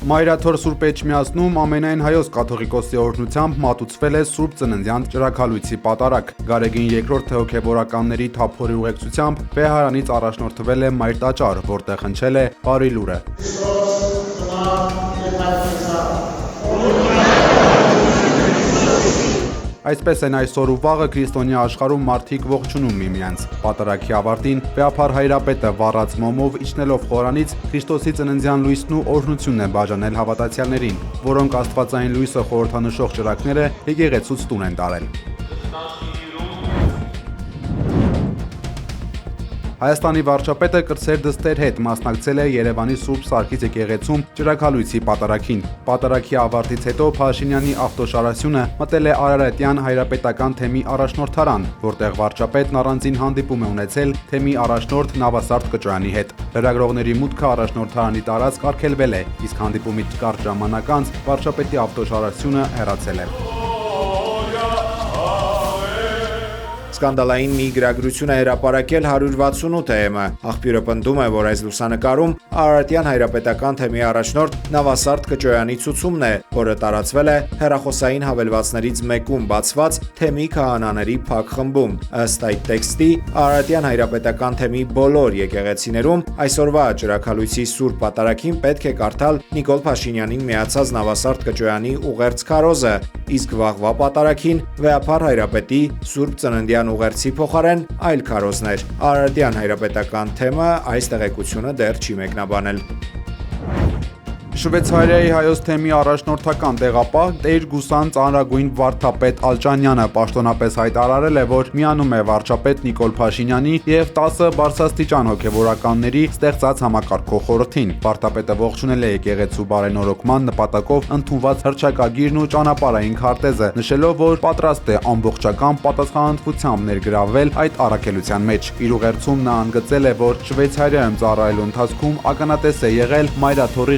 Մայրաթոր Սուրբ Էջմիածնում ամենայն հայոց կաթողիկոսի օրհնությամբ մատուցվել է Սուրբ Ծննդյան ճրագալույցի պատարագ։ Գարեգին II հոգևորականների թափորի ուղեկցությամբ վեհարանից առաջնորդվել է Մայր տաճար, որտեղ հնչել է Բարի լուրը։ Այսպես են այսօր ու վաղը քրիստոնյա աշխարհում մարդիկ ողջունում միմյանց։ Պատարագի ավարտին վեհափառ հայրապետը վառած մոմով իջնելով խորանից Քրիստոսի ծննդյան լույսն ու օրհնությունն է բաժանել հավատացյալներին, որոնք աստվածային լույսը խորհրդանշող ճրագները եկեղեցուց տուն են տարել։ Հայաստանի վարչապետը կրսեր դստեր հետ մասնակցել է Երևանի Սուրբ Սարգիս եկեղեցում ճրագալույցի պատարագին։ Պատարագի ավարտից հետո Փաշինյանի ավտոշարասյունը մտել է Արարատյան հայրապետական թեմի առաջնորդարան, որտեղ վարչապետն առանձին հանդիպում է ունեցել թեմի առաջնորդ Նավասարդ Կճոյանի հետ։ Լրագրողների մուտքը առաջնորդարանի տարածք արգելվել է, իսկ հանդիպումից կարճ ժամանակ անց վարչապետի ավտոշարասյունը հեռացել է։ Սկանդալային մի գրագրություն է հրապարակել 168-ը։ Աղբյուրը պնդում է, որ այս լուսանկարում Արարատյան հայրապետական թեմի առաջնորդ Նավասարդ Կճոյանի ցուցումն է, որը տարածվել է հեռախոսային հավելվածներից մեկում բացված թեմի քահանաների փակ խմբում։ Ըստ այդ տեքստի, Արարատյան հայրապետական թեմի բոլոր եկեղեցիներում այսօրվա ճրագալույցի Սուրբ Պատարագին պետք է կարդալ Նիկոլ Փաշինյանին միացած Նավասարդ Կճոյանի ուղերձ քարոզը, իսկ վաղվա պատարագին վեհափառ հայրապետի Սուրբ Ծննդյան ուղերձի փոխարեն այլ քարոզներ։ Արարատյան հայրապետական թեմը այս տեղեկությունը դեռ չի մեկնաբանել։ Շվեյցարիայի հայոց թեմի առաջնորդական տեղապահ Տեր Գուսան ծանրագույն վարդապետ Ալճանյանը պաշտոնապես հայտարարել է, որ միանում է վարչապետ Նիկոլ Փաշինյանի և 10 բարձրաստիճան հոգևորականների ստեղծած համակարգող խորհրդին։ Վարդապետը ողջունել է եկեղեցու բարենորոգման նպատակով ընդունված հռչակագիրն ու ճանապարհային քարտեզը, նշելով, որ պատրաստ է ամբողջական պատասխանատվությամբ ներգրավվել այդ առաքելության մեջ։ Իր ուղերձում նա ընդգծել է, որ Շվեյցարիայում ծառայելու ընթացքում ականատես է եղել Մայրաթորի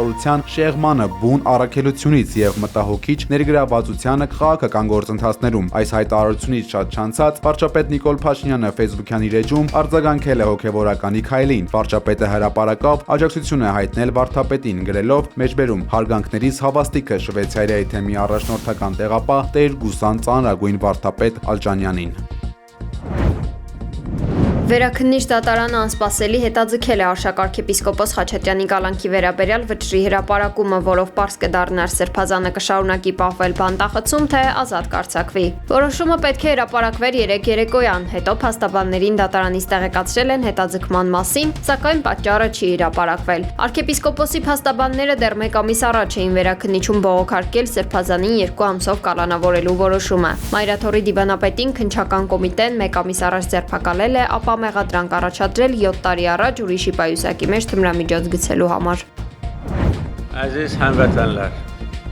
ղեկավարության շեղմանը բուն առաքելությունից եւ մտահոգիչ ներգրավվածությանը քաղաքական գործընթացներում։ Այս հայտարարությունից շատ չանցած վարչապետ Նիկոլ Փաշինյանը Facebook-յան իր էջում արձագանքել է հոգևորականի քայլին։ Վարչապետը հրապարակավ աջակցություն է հայտնել վարդապետին, գրելով մեջբերում հարգանքներիս հավաստիքը Շվեյցարիայի թեմի առաջնորդական տեղապահ Տեր Գուսան ծանրագույն վարդապետ Ալճանյանին։ Վերաքննիչ դատարանը անսպասելի հետաձգել է արշակարքեպիսկոպոս Խաչատրյանի կալանքի վերաբերյալ վճռի հրապարակումը, որով պարզ կդառնար Սրբազանը կշարունակի պահվել բանտախցում, թե ազատ կարձակվի։ Որոշումը պետք է հրապարակվեր 3 երեկոյան, հետո փաստաբաններին դատարանից տեղեկացրել են հետաձգման մասին, սակայն պատճառը չի հրապարակվել։ Արքեպիսկոպոսի փաստաբանները դեռ 1 ամիս առաջ էին վերաքննիչում բողոքարկել Սրբազանին 2 ամսով կալանավորելու որոշումը։ Մայրաթորի դիվանապետին քննչական կոմիտեն 1 ամիս առաջ ձերբակալել է, ապա մեղադրանք առաջադրել 7 տարի առաջ ուրիշի պայուսակի մեջ թմրամիջոց գցելու համար։ Aziz hamvatanlar,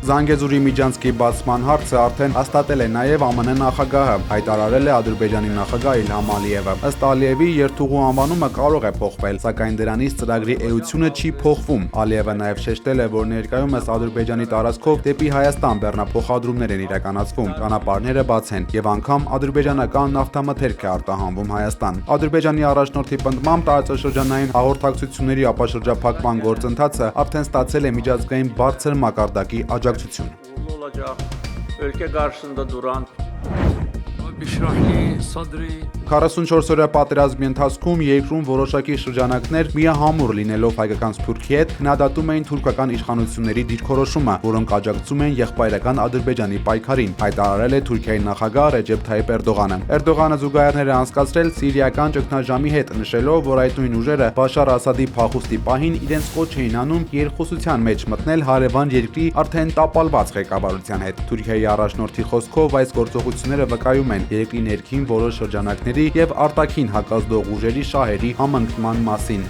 Զանգեզուրի միջանցքի բացման հարցը արդեն հաստատել է նաև ԱՄՆ նախագահը, հայտարարել է Ադրբեջանի նախագահ Իլհամ Ալիևը։ Ըստ Ալիևի երթուղու անվանումը կարող է փոխվել, սակայն դրանից ծրագրի էությունը չի փոխվում։ Ալիևը նաև շեշտել է, որ ներկայումս Ադրբեջանի տարածքով դեպի Հայաստան բեռնափոխադրումներ են իրականացվում, ճանապարհները բաց են եւ անգամ ադրբեջանական նավթամթերք է արտահանվում Հայաստան։ Ադրբեջանի առաջնորդի պնդմամբ տարածաշրջանային հաղորդակցությունների ապաշրջափակման գործընթացը արդեն ստացել է միջազգային բարձր մակարդակի աջակցություն։ olacak ülke karşısında duran 44-օրյա պատերազմի ընթացքում երկրում որոշակի շրջանակներ միահամուռ լինելով հայկական Սփյուռքի հետ քննադատում էին թուրքական իշխանությունների դիրքորոշումը, որոնք աջակցում են եղբայրական Ադրբեջանի պայքարին, հայտարարել է Թուրքիայի նախագահ Ռեջեփ Թայիփ Էրդողանը։ Էրդողանը զուգահեռներ է անցկացրել սիրիական ճգնաժամի հետ, նշելով, որ այդ նույն ուժերը Բաշար Ասադի փախուստի պահին իրենց կոչ էին անում երկխոսության մեջ մտնել հարևան երկրի արդեն տապալված ղեկավարության հետ։ Թուրքիայի առաջնորդի խոսքով այս գործողությունները վկայում են երկրի ներքին որոշ շրջանակների եւ արտաքին հակազդող ուժերի շահերի համընկման մասին։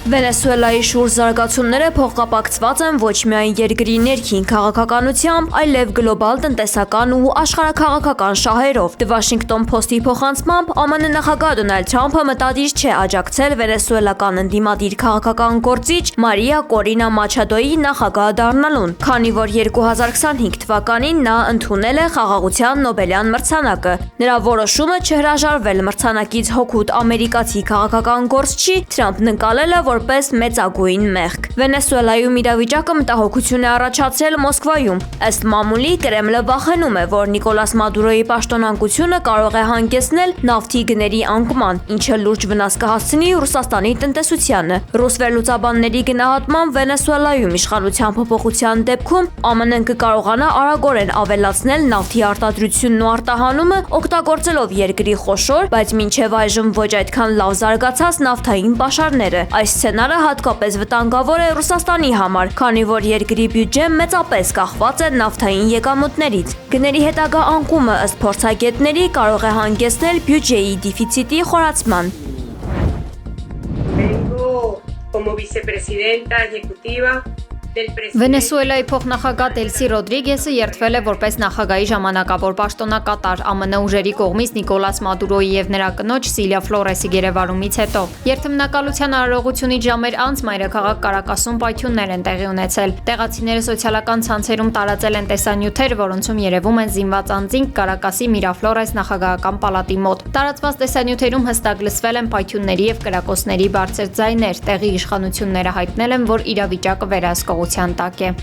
Վենեսուելայի շուրջ զարգացումները փոխկապակցված են ոչ միայն երկրի ներքին քաղաքականությամբ, այլև գլոբալ տնտեսական ու աշխարհաքաղաքական շահերով։ The Washington Post-ի փոխանցմամբ ԱՄՆ նախագահ Դոնալդ Թրամփը մտադիր չէ աջակցել վենեսուելական ընդդիմադիր քաղաքական գործիչ Մարիա Կորինա Մաչադոյի նախագահ դառնալուն, քանի որ 2025 թվականին նա ընդունել է խաղաղության Նոբելյան մրցանակը։ Նրա որոշումը չհրաժարվել մրցանակից հօգուտ ամերիկացի քաղաքական գործչի Թրամփն ընկալել է, որ որպես մեծագույն մեղք։ Վենեսուելայում իրավիճակը մտահոգություն է առաջացրել Մոսկվայում։ Ըստ մամուլի, Կրեմլը վախենում է, որ Նիկոլաս Մադուրոյի պաշտոնակությունը կարող է հանգեցնել նավթի գների անկման, ինչը լուրջ վնաս կհասցնի Ռուսաստանի տնտեսությանը։ Ռուս վերլուծաբանների գնահատմամբ Վենեսուելայում իշխանության փոփոխության դեպքում ԱՄՆ-ն կկարողանա արագորեն ավելացնել նավթի արտադրությունն ու արտահանումը, օգտագործելով երկրի խոշոր, բայց մինչև այժմ ոչ այդքան լավ զարգացած նավթային պաշարները։ Այս սցենարը հատկապես վտանգավոր է Ռուսաստանի համար, քանի որ երկրի բյուջեն մեծապես կախված է նավթային եկամուտներից։ Գների հետագա անկումը ըստ փորձագետների կարող է հանգեցնել բյուջեի դեֆիցիտի խորացման։ Como vicepresidenta ejecutiva del presidente. Վենեսուելայի փոխնախագահ Դելսի Ռոդրիգեսը երդվել է որպես նախագահի ժամանակավոր պաշտոնակատար ԱՄՆ ուժերի կողմից Նիկոլաս Մադուրոյի եւ նրա կնոջ Սիլիա Ֆլորեսի գերեվարումից հետո։ Երթմնակալության արարողությունից ժամեր անց մայրաքաղաք Կարակասում պայթյուններ են տեղի ունեցել։ Տեղացիները սոցիալական ցանցերում տարածել են տեսանյութեր, որոնցում երևում են զինված անձինք Կարակասի Միրաֆլորես նախագահական պալատի մոտ։ Տարածված տեսանյութերում հստակ լսվել են պայթյունների եւ կրակոցների բարձր ձայներ։ Տեղի իշխանությունները հայտնել են, որ իրավիճակը վերահսկողության տակ է։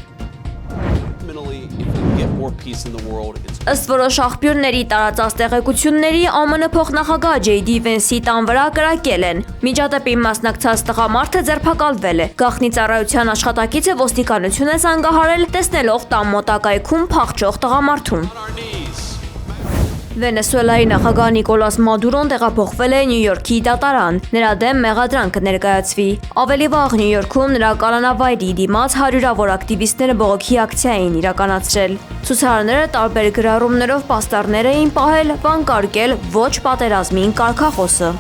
Ըստ որոշ աղբյուրների տարածած տեղեկությունների ԱՄՆ փոխնախագահ Ջեյ Դի Վենսի տան վրա կրակել են։ Միջադեպին մասնակցած տղամարդը ձերբակալվել է։ Գաղտնի ծառայության աշխատակիցը ոստիկանություն է զանգահարել, տեսնելով տան մոտակայքում փախչող տղամարդուն։ Վենեսուելայի նախագահ Նիկոլաս Մադուրոն տեղափոխվել է Նյու Յորքի դատարան։ Նրա դեմ մեղադրանք կներկայացվի։ Ավելի վաղ Նյու Յորքում նրա կալանավայրի դիմաց հարյուրավոր ակտիվիստները բողոքի ակցիա էին իրականացրել։ Ցուցարարները տարբեր գրառումներով պաստառներ էին պահել, վանկարկել ոչ պատերազմին կարգախոսը։